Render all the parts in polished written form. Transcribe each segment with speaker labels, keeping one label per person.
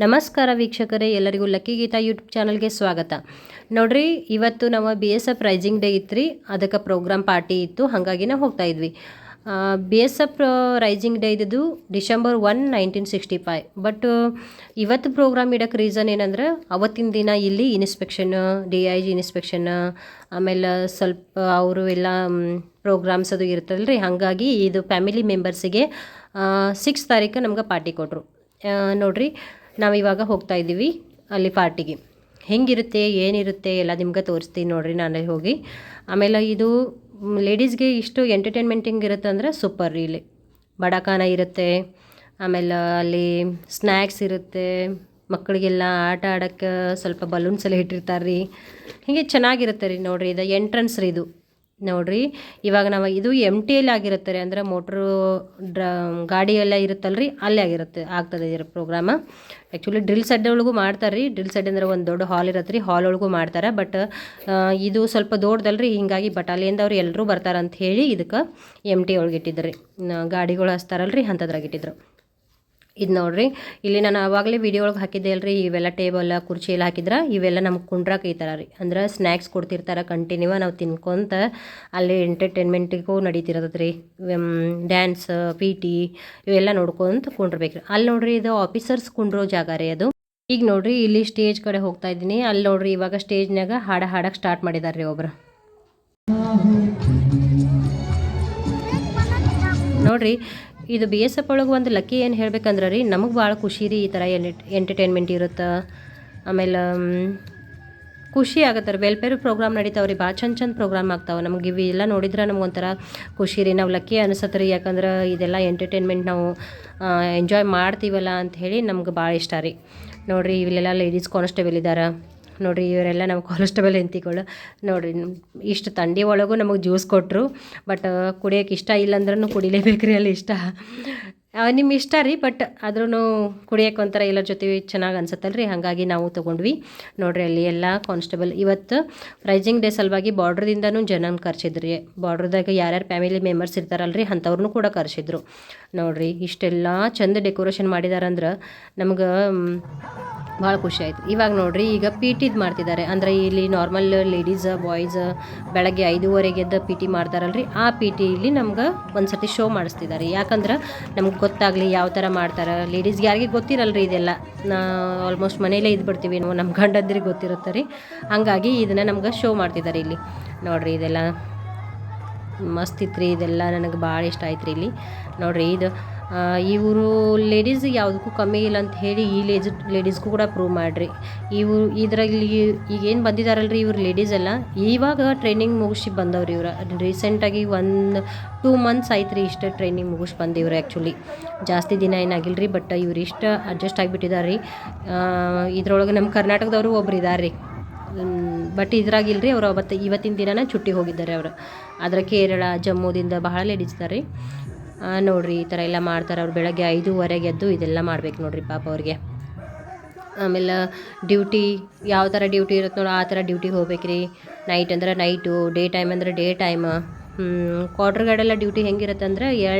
Speaker 1: ನಮಸ್ಕಾರ ವೀಕ್ಷಕರೇ, ಎಲ್ಲರಿಗೂ ಲಕ್ಕಿ ಗೀತಾ ಯೂಟ್ಯೂಬ್ ಚಾನಲ್ಗೆ ಸ್ವಾಗತ. ನೋಡ್ರಿ, ಇವತ್ತು ನಾವು BSF ರೈಸಿಂಗ್ ಡೇ ಇತ್ತು ರೀ. ಅದಕ್ಕೆ ಪ್ರೋಗ್ರಾಮ್ ಪಾರ್ಟಿ ಇತ್ತು, ಹಾಗಾಗಿ ನಾವು ಹೋಗ್ತಾ ಇದ್ವಿ. BSF ರೈಸಿಂಗ್ ಡೇ ಇದ್ದು ಡಿಸೆಂಬರ್ 1, 1965. ಬಟ್ ಇವತ್ತು ಪ್ರೋಗ್ರಾಮ್ ಇಡೋಕ್ಕೆ ರೀಸನ್ ಏನಂದ್ರೆ, ಅವತ್ತಿನ ದಿನ ಇಲ್ಲಿ ಇನ್ಸ್ಪೆಕ್ಷನ್, DIG ಇನ್ಸ್ಪೆಕ್ಷನ್, ಆಮೇಲೆ ಸ್ವಲ್ಪ ಅವರು ಎಲ್ಲ ಪ್ರೋಗ್ರಾಮ್ಸ್ ಅದು ಇರ್ತಲ್ಲ ರೀ. ಹಾಗಾಗಿ ಇದು ಫ್ಯಾಮಿಲಿ ಮೆಂಬರ್ಸಿಗೆ 6 ತಾರೀಕು ನಮ್ಗೆ ಪಾರ್ಟಿ ಕೊಟ್ಟರು. ನೋಡ್ರಿ, ನಾವು ಇವಾಗ ಹೋಗ್ತಾ ಇದ್ದೀವಿ ಅಲ್ಲಿ ಪಾರ್ಟಿಗೆ. ಹೆಂಗಿರುತ್ತೆ ಏನಿರುತ್ತೆ ಎಲ್ಲ ನಿಮ್ಗೆ ತೋರಿಸ್ತೀನಿ ನೋಡ್ರಿ ನಾನು ಹೋಗಿ. ಆಮೇಲೆ ಇದು ಲೇಡೀಸ್ಗೆ ಇಷ್ಟು ಎಂಟರ್ಟೈನ್ಮೆಂಟಿಂಗ್ ಇರುತ್ತೆ ಅಂದರೆ ಸೂಪರ್ ರೀ. ಇಲ್ಲಿ ಬಡಾಖಾನ ಇರುತ್ತೆ, ಆಮೇಲೆ ಅಲ್ಲಿ ಸ್ನ್ಯಾಕ್ಸ್ ಇರುತ್ತೆ, ಮಕ್ಕಳಿಗೆಲ್ಲ ಆಟ ಆಡೋಕ್ಕೆ ಸ್ವಲ್ಪ ಬಲೂನ್ಸ್ ಎಲ್ಲ ಇಟ್ಟಿರ್ತಾರೆ ರೀ. ಹೀಗೆ ಚೆನ್ನಾಗಿರುತ್ತೆ ರೀ. ನೋಡಿರಿ, ಇದು ಎಂಟ್ರೆನ್ಸ್ ರೀ. ಇದು ನೋಡಿರಿ, ಇವಾಗ ನಾವು ಇದು MTಯಲ್ಲಿ ಆಗಿರುತ್ತೆ ರೀ. ಅಂದರೆ ಮೋಟ್ರು ಗಾಡಿ ಎಲ್ಲ ಇರುತ್ತಲ್ಲ ರೀ, ಅಲ್ಲೇ ಆಗ್ತದೆ ಇದರ ಪ್ರೋಗ್ರಾಮ. ಆ್ಯಕ್ಚುಲಿ ಡ್ರಿಲ್ ಸೆಡ್ ಒಳಗೂ ಮಾಡ್ತಾರೆ ರೀ. ಡ್ರಿಲ್ ಸೆಡ್ ಅಂದರೆ ಒಂದು ದೊಡ್ಡ ಹಾಲ್ ಇರುತ್ತೆ ರೀ, ಹಾಲ್ ಒಳಗೂ ಮಾಡ್ತಾರೆ. ಬಟ್ ಇದು ಸ್ವಲ್ಪ ದೊಡ್ಡದಲ್ಲ ರೀ, ಹೀಗಾಗಿ ಬಟಾಲಿಯನ್ದವ್ರು ಎಲ್ಲರೂ ಬರ್ತಾರೆ ಅಂತ ಹೇಳಿ ಇದಕ್ಕೆ MT ಒಳಗೆ ಇಟ್ಟಿದ್ರು ರೀ. ಗಾಡಿಗಳು ಹಚ್ತಾರಲ್ಲ ರೀ, ಅಂಥದ್ರಾಗ ಇಟ್ಟಿದ್ರು. ಇದು ನೋಡಿರಿ, ಇಲ್ಲಿ ನಾನು ಆವಾಗಲೇ ವಿಡಿಯೋ ಒಳಗೆ ಹಾಕಿದ್ದೆ ಅಲ್ರಿ, ಇವೆಲ್ಲ ಟೇಬಲ್ ಕುರ್ಚಿ ಎಲ್ಲ ಹಾಕಿದ್ರೆ ಇವೆಲ್ಲ ನಮ್ಗೆ ಕುಂಡ್ರಕ್ಕೆ ಈ ಥರ ರೀ. ಅಂದ್ರೆ ಸ್ನ್ಯಾಕ್ಸ್ ಕೊಡ್ತಿರ್ತಾರೆ ಕಂಟಿನ್ಯೂ, ನಾವು ತಿನ್ಕೊಂತ ಅಲ್ಲಿ ಎಂಟರ್ಟೈನ್ಮೆಂಟಿಗೂ ನಡೀತಿರ್ತದೆ ರೀ. ಡ್ಯಾನ್ಸ್, PT ಇವೆಲ್ಲ ನೋಡ್ಕೊಂತ ಕುಂಡ್ರಬೇಕು ರೀ. ಅಲ್ಲಿ ನೋಡ್ರಿ, ಇದು ಆಫೀಸರ್ಸ್ ಕುಂಡ್ರೋ ಜಾಗ ರೀ ಅದು. ಈಗ ನೋಡ್ರಿ, ಇಲ್ಲಿ ಸ್ಟೇಜ್ ಕಡೆ ಹೋಗ್ತಾ ಇದ್ದೀನಿ. ಅಲ್ಲಿ ನೋಡ್ರಿ, ಇವಾಗ ಸ್ಟೇಜ್ನಾಗ ಹಾಡಕ್ಕೆ ಸ್ಟಾರ್ಟ್ ಮಾಡಿದಾರೆ ರೀ ಒಬ್ರು. ನೋಡ್ರಿ, ಇದು BSF ಒಳಗೆ ಒಂದು ಲಕ್ಕಿ ಏನು ಹೇಳ್ಬೇಕಂದ್ರೆ ರೀ, ನಮಗೆ ಭಾಳ ಖುಷಿ ರೀ. ಈ ಥರ ಎಂಟರ್ಟೈನ್ಮೆಂಟ್ ಇರುತ್ತೆ. ಆಮೇಲೆ ಖುಷಿ ಆಗತ್ತೆ ರೀ. ವೆಲ್ಫೇರ್ ಪ್ರೋಗ್ರಾಮ್ ನಡೀತಾವೆ ರೀ, ಭಾಳ ಚಂದ ಪ್ರೋಗ್ರಾಮ್ ಆಗ್ತಾವೆ. ನಮ್ಗೆ ಇವೆಲ್ಲ ನೋಡಿದ್ರೆ ನಮಗೊಂಥರ ಖುಷಿ ರೀ. ನಾವು ಲಕ್ಕಿ ಅನಿಸತ್ತೆ ರೀ. ಯಾಕಂದ್ರೆ ಇದೆಲ್ಲ ಎಂಟರ್ಟೈನ್ಮೆಂಟ್ ನಾವು ಎಂಜಾಯ್ ಮಾಡ್ತೀವಲ್ಲ ಅಂತ ಹೇಳಿ ನಮ್ಗೆ ಭಾಳ ಇಷ್ಟ ರೀ. ನೋಡಿರಿ, ಇವೆಲ್ಲ ಲೇಡೀಸ್ ಕಾನ್ಸ್ಟೇಬಲ್ ಇದ್ದಾರೆ ನೋಡಿರಿ. ಇವರೆಲ್ಲ ನಮ್ಮ ಕಾನ್ಸ್ಟೇಬಲ್ ಹೆಂಡತಿಗಳು ನೋಡಿರಿ. ಇಷ್ಟು ಥಂಡಿ ಒಳಗೂ ನಮಗೆ ಜ್ಯೂಸ್ ಕೊಟ್ಟರು. ಬಟ್ ಕುಡಿಯೋಕೆ ಇಷ್ಟ ಇಲ್ಲ ಅಂದ್ರೂ ಕುಡಿಲೇಬೇಕು ರೀ. ಅಲ್ಲಿ ಇಷ್ಟ ನಿಮ್ಮ ಇಷ್ಟ ರೀ. ಬಟ್ ಆದ್ರೂ ಕುಡಿಯೋಕೆ ಒಂಥರ ಎಲ್ಲರ ಜೊತೆ ಚೆನ್ನಾಗಿ ಅನ್ಸುತ್ತಲ್ಲ ರೀ, ಹಾಗಾಗಿ ನಾವು ತೊಗೊಂಡ್ವಿ. ನೋಡಿರಿ, ಅಲ್ಲಿ ಎಲ್ಲ ಕಾನ್ಸ್ಟೇಬಲ್ ಇವತ್ತು ರೈಸಿಂಗ್ ಡೇ ಸಲುವಾಗಿ ಬಾರ್ಡ್ರದಿಂದನೂ ಜನನ ಕರ್ಸಿದ್ರಿ. ಬಾರ್ಡ್ರದಾಗ ಯಾರ್ಯಾರು ಫ್ಯಾಮಿಲಿ ಮೆಂಬರ್ಸ್ ಇರ್ತಾರಲ್ಲ ರೀ, ಅಂಥವ್ರನ್ನೂ ಕೂಡ ಕರೆಸಿದ್ರು. ನೋಡಿರಿ, ಇಷ್ಟೆಲ್ಲ ಚಂದ ಡೆಕೋರೇಷನ್ ಮಾಡಿದಾರಂದ್ರೆ ನಮ್ಗೆ ಭಾಳ ಖುಷಿ ಆಯ್ತು. ಇವಾಗ ನೋಡಿರಿ, ಈಗ PT ಮಾಡ್ತಿದ್ದಾರೆ. ಅಂದರೆ ಇಲ್ಲಿ ನಾರ್ಮಲ್ ಲೇಡೀಸ್ ಬಾಯ್ಸ್ ಬೆಳಗ್ಗೆ 5:30 ಎದ್ದು PT ಮಾಡ್ತಾರಲ್ರಿ, ಆ PT ಇಲ್ಲಿ ನಮ್ಗೆ ಒಂದು ಸರ್ತಿ ಶೋ ಮಾಡಿಸ್ತಿದ್ದಾರೆ. ಯಾಕಂದ್ರೆ ನಮ್ಗೆ ಗೊತ್ತಾಗಲಿ ಯಾವ ಥರ ಮಾಡ್ತಾರೆ. ಲೇಡೀಸ್ಗೆ ಯಾರಿಗೆ ಗೊತ್ತಿರಲ್ಲ ರೀ ಇದೆಲ್ಲ. ಆಲ್ಮೋಸ್ಟ್ ಮನೇಲೇ ಇದ್ಬಿಡ್ತೀವಿ ನಾವು, ನಮ್ಮ ಗಂಡಂದ್ರಿಗೆ ಗೊತ್ತಿರುತ್ತೆ ರೀ. ಹಾಗಾಗಿ ಇದನ್ನು ನಮ್ಗೆ ಶೋ ಮಾಡ್ತಿದ್ದಾರೆ ಇಲ್ಲಿ. ನೋಡಿರಿ, ಇದೆಲ್ಲ ಮಸ್ತ್ ಇತ್ತು ರೀ. ಇದೆಲ್ಲ ನನಗೆ ಭಾಳ ಇಷ್ಟ ಆಯ್ತು ರೀ. ಇಲ್ಲಿ ನೋಡಿರಿ, ಇದು ಇವರು ಲೇಡೀಸಿಗೆ ಯಾವುದಕ್ಕೂ ಕಮ್ಮಿ ಇಲ್ಲ ಅಂತ ಹೇಳಿ ಈ ಲೇಡೀಸ್ಗೂ ಕೂಡ ಪ್ರೂವ್ ಮಾಡಿರಿ. ಇದರಲ್ಲಿ ಈಗೇನು ಬಂದಿದ್ದಾರಲ್ರಿ ಇವ್ರು ಲೇಡೀಸ್ ಎಲ್ಲ, ಇವಾಗ ಟ್ರೈನಿಂಗ್ ಮುಗಿಸಿ ಬಂದವ್ರು. ಇವ್ರು ರೀಸೆಂಟಾಗಿ 1-2 ಮಂತ್ಸ್ ಆಯ್ತು ರೀ, ಇಷ್ಟು ಟ್ರೈನಿಂಗ್ ಮುಗಿಸಿ ಬಂದಿವ್ರು. ಆ್ಯಕ್ಚುಲಿ ಜಾಸ್ತಿ ದಿನ ಏನಾಗಿಲ್ಲ ರೀ. ಬಟ್ ಇವ್ರು ಇಷ್ಟು ಅಡ್ಜಸ್ಟ್ ಆಗಿಬಿಟ್ಟಿದ್ದಾರೆ ರೀ. ಇದ್ರೊಳಗೆ ನಮ್ಮ ಕರ್ನಾಟಕದವರು ಒಬ್ರು ಇದ್ದಾರೆ ರೀ. ಬಟ್ ಇದ್ರಾಗಿಲ್ಲ ರೀ, ಅವರು ಇವತ್ತಿನ ದಿನನ ಚುಟ್ಟಿ ಹೋಗಿದ್ದಾರೆ ಅವರು. ಆದರೆ ಕೇರಳ, ಜಮ್ಮುದಿಂದ ಬಹಳ ಲೇಡೀಸ್ ಇದ್ದಾರೆ ರೀ. ನೋಡಿರಿ, ಈ ಥರ ಎಲ್ಲ ಮಾಡ್ತಾರೆ. ಅವ್ರು ಬೆಳಗ್ಗೆ 5:30 ಎದ್ದು ಇದೆಲ್ಲ ಮಾಡ್ಬೇಕು ನೋಡಿರಿ ಪಾಪ ಅವ್ರಿಗೆ. ಆಮೇಲೆ ಡ್ಯೂಟಿ ಯಾವ ಥರ ಡ್ಯೂಟಿ ಇರುತ್ತೆ ನೋಡಿ, ಆ ಥರ ಡ್ಯೂಟಿಗೆ ಹೋಗ್ಬೇಕು ರೀ. ನೈಟ್ ಅಂದ್ರೆ ನೈಟು, ಡೇ ಟೈಮ್ ಅಂದರೆ ಡೇ ಟೈಮ್. ಕ್ವಾರ್ಟರ್ ಗಾರ್ಡೆಲ್ಲ ಡ್ಯೂಟಿ ಹೆಂಗಿರುತ್ತೆ ಅಂದರೆ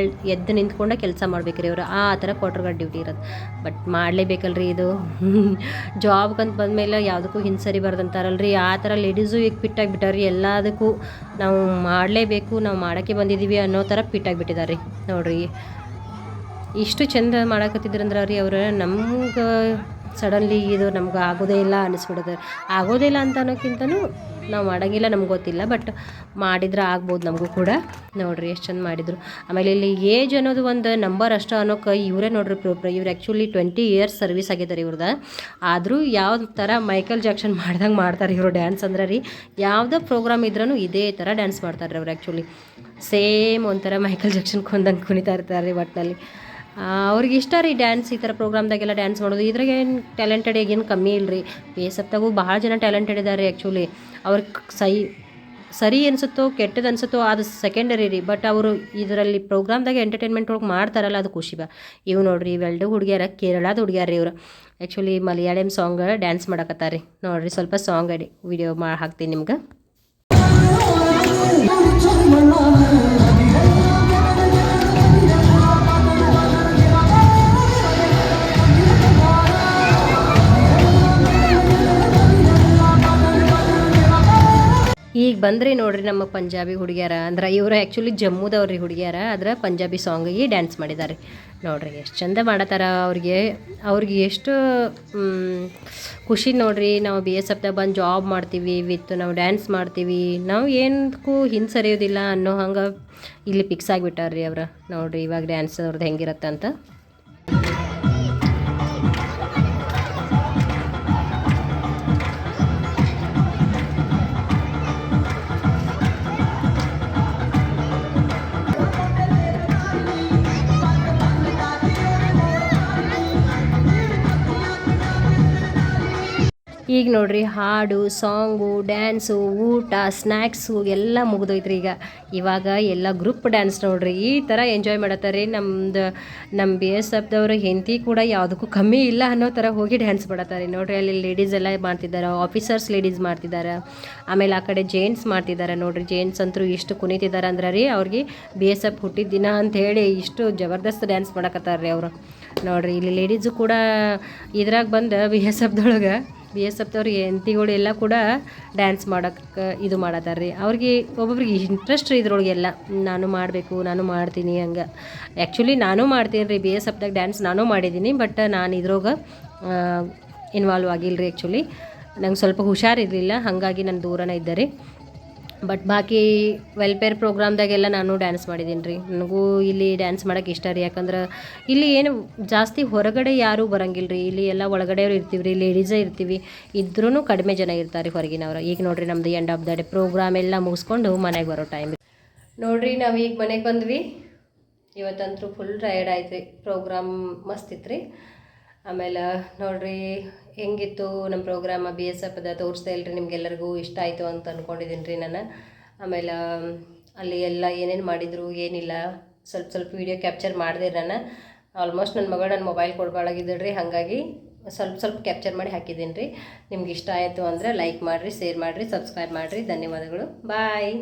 Speaker 1: ಎದ್ದು ನಿಂತ್ಕೊಂಡೆ ಕೆಲಸ ಮಾಡ್ಬೇಕು ರೀ ಅವರು. ಆ ಥರ ಕ್ವಾರ್ಟರ್ ಗಾರ್ಡ್ ಡ್ಯೂಟಿ ಇರುತ್ತೆ. ಬಟ್ ಮಾಡಲೇಬೇಕಲ್ರಿ ಇದು. ಜಾಬ್ಗಂತ ಬಂದಮೇಲೆ ಯಾವುದಕ್ಕೂ ಹಿಂಸರಿ ಬರ್ದಂತಾರಲ್ರಿ, ಆ ಥರ ಲೇಡೀಸು ಈಗ ಫಿಟ್ಟಾಗಿಬಿಟ್ಟಾರೆ ರೀ. ಎಲ್ಲದಕ್ಕೂ ನಾವು ಮಾಡಲೇಬೇಕು, ನಾವು ಮಾಡೋಕ್ಕೆ ಬಂದಿದ್ದೀವಿ ಅನ್ನೋ ಥರ ಫಿಟ್ಟಾಗಿಬಿಟ್ಟಿದ್ದಾರೆ ರೀ. ನೋಡಿರಿ, ಇಷ್ಟು ಚೆಂದ ಮಾಡಕತ್ತಿದ್ರಂದ್ರೆ ರೀ ಅವರು, ನಮ್ಗೆ ಸಡನ್ಲಿ ಇದು ನಮ್ಗೆ ಆಗೋದೇ ಇಲ್ಲ ಅನ್ನಿಸ್ಬಿಡುತ್ತೆ. ಆಗೋದಿಲ್ಲ ಅಂತ ಅನ್ನೋಕ್ಕಿಂತನೂ ನಾವು ಮಾಡೋಂಗಿಲ್ಲ, ನಮ್ಗೆ ಗೊತ್ತಿಲ್ಲ. ಬಟ್ ಮಾಡಿದ್ರೆ ಆಗ್ಬೋದು ನಮಗೂ ಕೂಡ. ನೋಡಿರಿ, ಎಷ್ಟು ಚಂದ ಮಾಡಿದರು. ಆಮೇಲೆ ಇಲ್ಲಿ ಏಜ್ ಅನ್ನೋದು ಒಂದು ನಂಬರ್ ಅಷ್ಟು ಅನ್ನೋಕೆ ಇವರೇ ನೋಡಿರಿ ಪ್ರೂಫ್. ಇವ್ರು ಆ್ಯಕ್ಚುಲಿ 20 years ಸರ್ವಿಸ್ ಆಗಿದ್ದಾರೆ ಇವ್ರದ್ದು. ಆದರೂ ಯಾವ ಥರ ಮೈಕಲ್ ಜಾಕ್ಸನ್ ಮಾಡ್ದಂಗೆ ಮಾಡ್ತಾರೆ ಇವರು ಡ್ಯಾನ್ಸ್ ಅಂದ್ರೆ ರೀ. ಯಾವುದೇ ಪ್ರೋಗ್ರಾಮ್ ಇದ್ರೂ ಇದೇ ಥರ ಡ್ಯಾನ್ಸ್ ಮಾಡ್ತಾರೆ ರೀ ಅವ್ರು. ಆ್ಯಕ್ಚುಲಿ ಸೇಮ್ ಒಂಥರ ಮೈಕಲ್ ಜಾಕ್ಸನ್ ಕೊಂದಂಗೆ ಕುಣಿತಾ ಇರ್ತಾರೆ ರೀ ಒಟ್ಟಿನಲ್ಲಿ. ಅವ್ರಿಗೆ ಇಷ್ಟ ರೀ ಡ್ಯಾನ್ಸ್, ಈ ಥರ ಪ್ರೋಗ್ರಾಮ್ದಾಗೆಲ್ಲ ಡ್ಯಾನ್ಸ್ ಮಾಡೋದು. ಇದ್ರಾಗ ಏನು ಟ್ಯಾಲೆಂಟೆಡ್ ಏನು ಕಮ್ಮಿ ಇಲ್ಲ ರೀ. BSFದಾಗೂ ಭಾಳ ಜನ ಟ್ಯಾಲೆಂಟೆಡ್ ಇದ್ದಾರೆ ರೀ. ಆ್ಯಕ್ಚುಲಿ ಅವ್ರಿಗೆ ಸರಿ ಅನಿಸುತ್ತೋ ಕೆಟ್ಟದ್ದು ಅನಿಸುತ್ತೋ ಅದು ಸೆಕೆಂಡರಿ ರೀ. ಬಟ್ ಅವರು ಇದರಲ್ಲಿ ಪ್ರೋಗ್ರಾಮ್ದಾಗ ಎಂಟರ್ಟೈನ್ಮೆಂಟ್ ಒಳಗೆ ಮಾಡ್ತಾರಲ್ಲ, ಅದು ಖುಷಿ ಇವು ನೋಡಿರಿ, ಇವೆರಡು ಹುಡುಗಿಯರ ಕೇರಳದ ಹುಡುಗಿಯಾರ ರೀ ಇವರು. ಆ್ಯಕ್ಚುಲಿ ಮಲಯಾಳಂ ಸಾಂಗ್ ಡ್ಯಾನ್ಸ್ ಮಾಡಕತ್ತಾರೆ ರೀ. ನೋಡಿರಿ, ಸ್ವಲ್ಪ ಸಾಂಗ್ ವಿಡಿಯೋ ಹಾಕ್ತೀನಿ ನಿಮ್ಗೆ. ಬಂದ್ರಿ ನೋಡ್ರಿ ನಮ್ಮ ಪಂಜಾಬಿ ಹುಡುಗಿಯರ ಅಂದ್ರೆ ಇವರು ಆ್ಯಕ್ಚುಲಿ ಜಮ್ಮುದವ್ರಿ ಹುಡುಗಿಯರ ಆದ್ರೆ ಪಂಜಾಬಿ ಸಾಂಗಿಗೆ ಡ್ಯಾನ್ಸ್ ಮಾಡಿದ್ದಾರೆ ನೋಡ್ರಿ. ಎಷ್ಟು ಚಂದ ಮಾಡತ್ತಾರ. ಅವ್ರಿಗೆ ಎಷ್ಟು ಖುಷಿ ನೋಡ್ರಿ. ನಾವು BSFದಾಗ ಬಂದು ಜಾಬ್ ಮಾಡ್ತೀವಿ ವಿತ್ ನಾವು ಡ್ಯಾನ್ಸ್ ಮಾಡ್ತೀವಿ, ನಾವು ಏನಕ್ಕೂ ಹಿಂದೆ ಸರಿಯೋದಿಲ್ಲ ಅನ್ನೋ ಹಂಗೆ ಇಲ್ಲಿ ಫಿಕ್ಸ್ ಆಗಿಬಿಟ್ಟಾರ್ರಿ ಅವ್ರು. ನೋಡ್ರಿ ಇವಾಗ ಡ್ಯಾನ್ಸ್ ಅವ್ರದ್ದು ಹೆಂಗಿರತ್ತಂತ. ಈಗ ನೋಡ್ರಿ ಹಾಡು, ಸಾಂಗು, ಡ್ಯಾನ್ಸು, ಊಟ, ಸ್ನ್ಯಾಕ್ಸು ಎಲ್ಲ ಮುಗಿದೋಯ್ತ್ರಿ. ಇವಾಗ ಎಲ್ಲ ಗ್ರೂಪ್ ಡ್ಯಾನ್ಸ್ ನೋಡ್ರಿ ಈ ಥರ ಎಂಜಾಯ್ ಮಾಡತ್ತಾರೆ. ನಮ್ಮ BSFದವ್ರು ಹೆಂಡತಿ ಕೂಡ ಯಾವುದಕ್ಕೂ ಕಮ್ಮಿ ಇಲ್ಲ ಅನ್ನೋ ಥರ ಹೋಗಿ ಡ್ಯಾನ್ಸ್ ಮಾಡತ್ತಾರೆ ನೋಡ್ರಿ. ಅಲ್ಲಿ ಲೇಡೀಸ್ ಎಲ್ಲ ಮಾಡ್ತಿದ್ದಾರೆ, ಆಫೀಸರ್ಸ್ ಲೇಡೀಸ್ ಮಾಡ್ತಿದ್ದಾರೆ, ಆಮೇಲೆ ಆ ಕಡೆ ಜೇಂಟ್ಸ್ ಮಾಡ್ತಿದ್ದಾರೆ ನೋಡ್ರಿ. ಜೇಂಟ್ಸ್ ಅಂತೂ ಇಷ್ಟು ಕುಣಿತಿದ್ದಾರೆ ಅಂದ್ರೆ ರೀ ಅವ್ರಿಗೆ BSF ಹುಟ್ಟಿದ ದಿನ ಅಂಥೇಳಿ ಇಷ್ಟು ಜಬರ್ದಸ್ತ್ ಡ್ಯಾನ್ಸ್ ಮಾಡಕತ್ತಾರೆ ರೀ ಅವರು ನೋಡ್ರಿ. ಇಲ್ಲಿ ಲೇಡೀಸು ಕೂಡ ಇದ್ರಾಗ ಬಂದು BSFದವ್ರಿಗೆ ಹೆಂಡತಿಗಳು ಎಲ್ಲ ಕೂಡ ಡ್ಯಾನ್ಸ್ ಮಾಡೋಕ್ಕೆ ಇದು ಮಾಡತ್ತಾರೆ ರೀ. ಅವ್ರಿಗೆ ಒಬ್ಬೊಬ್ರಿಗೆ ಇಂಟ್ರೆಸ್ಟ್ ರೀ ಇದ್ರೊಳಗೆಲ್ಲ. ನಾನು ಮಾಡಬೇಕು, ನಾನು ಮಾಡ್ತೀನಿ ಹಂಗೆ. ಆ್ಯಕ್ಚುಲಿ ನಾನು ಮಾಡ್ತೀನಿ ರೀ BSFದಾಗ ಡ್ಯಾನ್ಸ್ ನಾನು ಮಾಡಿದ್ದೀನಿ, ಬಟ್ ನಾನು ಇದ್ರೊಳಗೆ ಇನ್ವಾಲ್ವ್ ಆಗಿಲ್ಲ ರೀ. ಆ್ಯಕ್ಚುಲಿ ನಂಗೆ ಸ್ವಲ್ಪ ಹುಷಾರಿರಲಿಲ್ಲ, ಹಾಗಾಗಿ ನಾನು ದೂರನೇ ಇದ್ದೆ ರೀ. ಬಟ್ ಬಾಕಿ ವೆಲ್ಫೇರ್ ಪ್ರೋಗ್ರಾಮ್ದಾಗೆಲ್ಲ ನಾನು ಡ್ಯಾನ್ಸ್ ಮಾಡಿದ್ದೀನಿ ರೀ. ನನಗೂ ಇಲ್ಲಿ ಡ್ಯಾನ್ಸ್ ಮಾಡೋಕ್ಕೆ ಇಷ್ಟ ರೀ. ಯಾಕಂದ್ರೆ ಇಲ್ಲಿ ಏನು ಜಾಸ್ತಿ ಹೊರಗಡೆ ಯಾರೂ ಬರಂಗಿಲ್ಲ ರೀ. ಇಲ್ಲಿ ಎಲ್ಲ ಒಳಗಡೆಯವ್ರು ಇರ್ತೀವಿ ರೀ, ಲೇಡೀಸೇ ಇರ್ತೀವಿ. ಇದ್ರೂ ಕಡಿಮೆ ಜನ ಇರ್ತಾರೆ ಹೊರಗಿನವರು. ಈಗ ನೋಡಿರಿ ನಮ್ಮದು end of the day programme ಎಲ್ಲ ಮುಗಿಸ್ಕೊಂಡು ಮನೆಗೆ ಬರೋ ಟೈಮ್ ನೋಡಿರಿ. ನಾವು ಈಗ ಮನೆಗೆ ಬಂದ್ವಿ. ಇವತ್ತಂತೂ ಫುಲ್ ಟಯರ್ಡ್ ಆಯ್ತು ರೀ. ಪ್ರೋಗ್ರಾಮ್ ಮಸ್ತ್ ಇತ್ತು ರೀ. ಆಮೇಲೆ ನೋಡಿರಿ ಹೆಂಗಿತ್ತು ನಮ್ಮ ಪ್ರೋಗ್ರಾಮ BSFದ ತೋರಿಸ್ತಾ ಇಲ್ರಿ. ನಿಮ್ಗೆಲ್ಲರಿಗೂ ಇಷ್ಟ ಆಯಿತು ಅಂತ ಅಂದ್ಕೊಂಡಿದ್ದೀನಿ ರೀ ನಾನು. ಆಮೇಲೆ ಅಲ್ಲಿ ಎಲ್ಲ ಏನೇನು ಮಾಡಿದರು ಏನಿಲ್ಲ ಸ್ವಲ್ಪ ವೀಡಿಯೋ ಕ್ಯಾಪ್ಚರ್ ಮಾಡಿದೆ ನಾನು. ಆಲ್ಮೋಸ್ಟ್ ನನ್ನ ಮಗಳು ನನ್ನ ಮೊಬೈಲ್ ಕೊಡಬಾಳಾಗಿದ್ದಳು ರೀ, ಹಾಗಾಗಿ ಸ್ವಲ್ಪ ಕ್ಯಾಪ್ಚರ್ ಮಾಡಿ ಹಾಕಿದ್ದೀನಿ ರೀ. ನಿಮ್ಗೆ ಇಷ್ಟ ಆಯಿತು ಅಂದರೆ ಲೈಕ್ ಮಾಡಿರಿ, ಶೇರ್ ಮಾಡಿರಿ, ಸಬ್ಸ್ಕ್ರೈಬ್ ಮಾಡಿರಿ. ಧನ್ಯವಾದಗಳು. ಬಾಯ್.